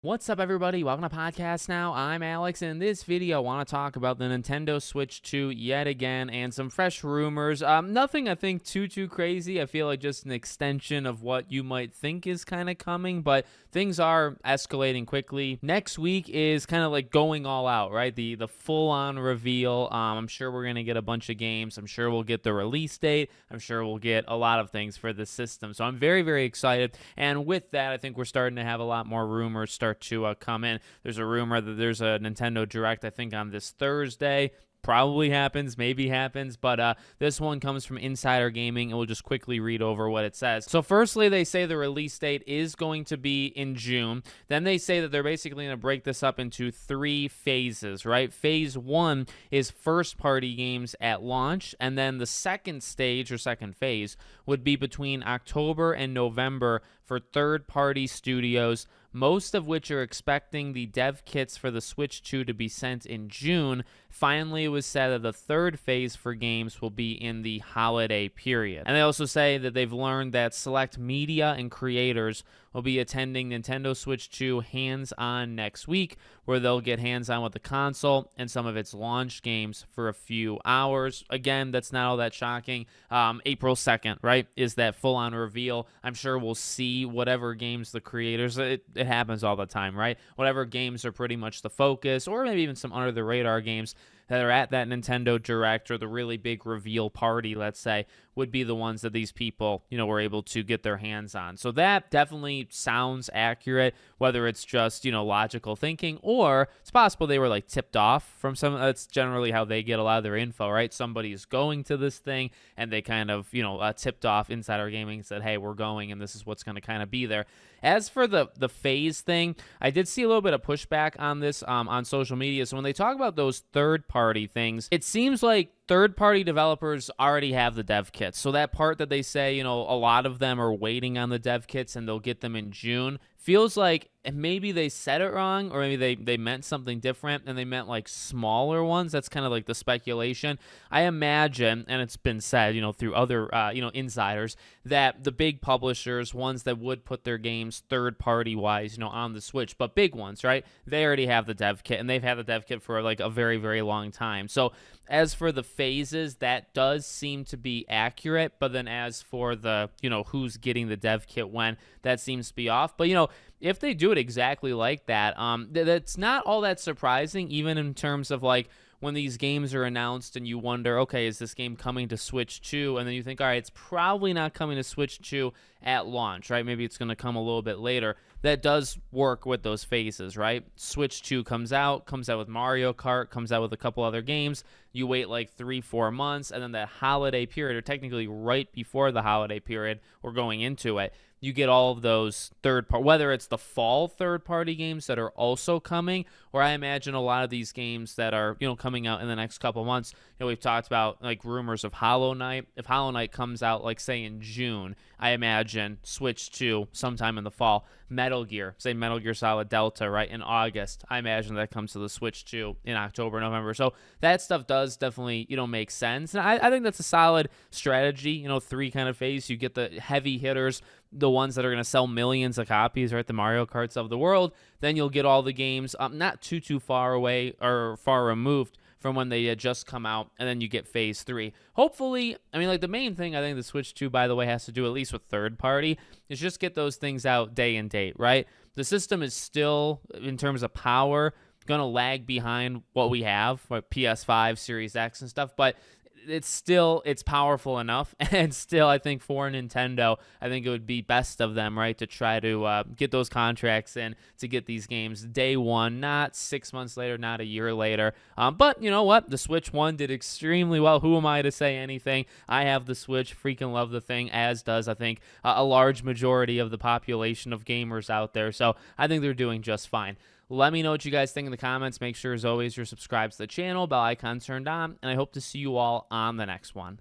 What's up, everybody? Welcome to Podcast Now. I'm Alex, and in this video, I want to talk about the Nintendo Switch 2 yet again and some fresh rumors. Nothing, I think, too crazy. I feel like just an extension of what you might think is kind of coming, but things are escalating quickly. Next week is kind of like going all out, right? The full-on reveal. I'm sure we're going to get a bunch of games. I'm sure we'll get the release date. I'm sure we'll get a lot of things for the system. So I'm very excited. And with that, I think we're starting to have a lot more rumors start to come in. There's a rumor that there's a Nintendo Direct, I think, on this Thursday. Probably happens, maybe happens, but this one comes from Insider Gaming, and we'll just quickly read over what it says. So firstly, they say the release date is going to be in June. Then they say that they're basically going to break this up into 3 phases, right? Phase 1 is first-party games at launch, and then the second stage or second phase would be between October and November for third-party studios, most of which are expecting the dev kits for the Switch 2 to be sent in June. Finally, it was said that the third phase for games will be in the holiday period. And they also say that they've learned that select media and creators will be attending Nintendo Switch 2 hands-on next week, where they'll get hands-on with the console and some of its launch games for a few hours. Again, that's not all that shocking. April 2nd, right, is that full-on reveal. I'm sure we'll see whatever games the creators, it happens all the time, right? Whatever games are pretty much the focus, or maybe even some under-the-radar games that are at that Nintendo Direct or the really big reveal party, let's say, would be the ones that these people, were able to get their hands on. So that definitely sounds accurate, whether it's just, logical thinking, or it's possible they were like tipped off from some. That's generally how they get a lot of their info, right? Somebody's going to this thing and they kind of, tipped off Insider Gaming and said, hey, we're going and this is what's going to kind of be there. As for the phase thing, I did see a little bit of pushback on this on social media. So when they talk about those third-party things, it seems like third-party developers already have the dev kits. So that part that they say, a lot of them are waiting on the dev kits and they'll get them in June, feels like maybe they said it wrong, or maybe they meant something different and they meant like smaller ones. That's kind of like the speculation. I imagine, and it's been said, through other, insiders, that the big publishers, ones that would put their games third-party wise, on the Switch, but big ones, right? They already have the dev kit, and they've had the dev kit for like a very long time. So as for the phases, that does seem to be accurate. But then as for the, who's getting the dev kit when, that seems to be off. But, if they do it exactly like that, that's not all that surprising, even in terms of like when these games are announced and you wonder, okay, is this game coming to Switch 2? And then you think, all right, it's probably not coming to Switch 2 at launch, right? Maybe it's going to come a little bit later. That does work with those phases, right? Switch 2 comes out with Mario Kart, comes out with a couple other games. You wait like 3-4 months, and then that holiday period, or technically right before the holiday period, or going into it, you get all of those whether it's the fall third-party games that are also coming, or I imagine a lot of these games that are, coming out in the next couple months. We've talked about like rumors of Hollow Knight. If Hollow Knight comes out, like say in June, I imagine Switch 2 sometime in the fall. Metal Gear Solid Delta, right, in August. I imagine that comes to the Switch 2 in October, November. So that stuff does definitely, make sense. And I think that's a solid strategy, 3 kind of phase. You get the heavy hitters, the ones that are going to sell millions of copies, right, the Mario Karts of the world. Then you'll get all the games not too far away or far removed from when they just come out, and then you get phase 3. Hopefully, I mean, like the main thing I think the Switch 2, by the way, has to do, at least with third party, is just get those things out day and date, right? The system is still, in terms of power, going to lag behind what we have, like PS5, Series X and stuff, but it's powerful enough. And still, I think for Nintendo, I think it would be best of them, right, to try to get those contracts in to get these games day one, not 6 months later, not a year later. But you know what? The Switch 1 did extremely well. Who am I to say anything? I have the Switch, freaking love the thing, as does, I think, a large majority of the population of gamers out there. So I think they're doing just fine. Let me know what you guys think in the comments. Make sure, as always, you're subscribed to the channel, bell icon turned on, and I hope to see you all on the next one.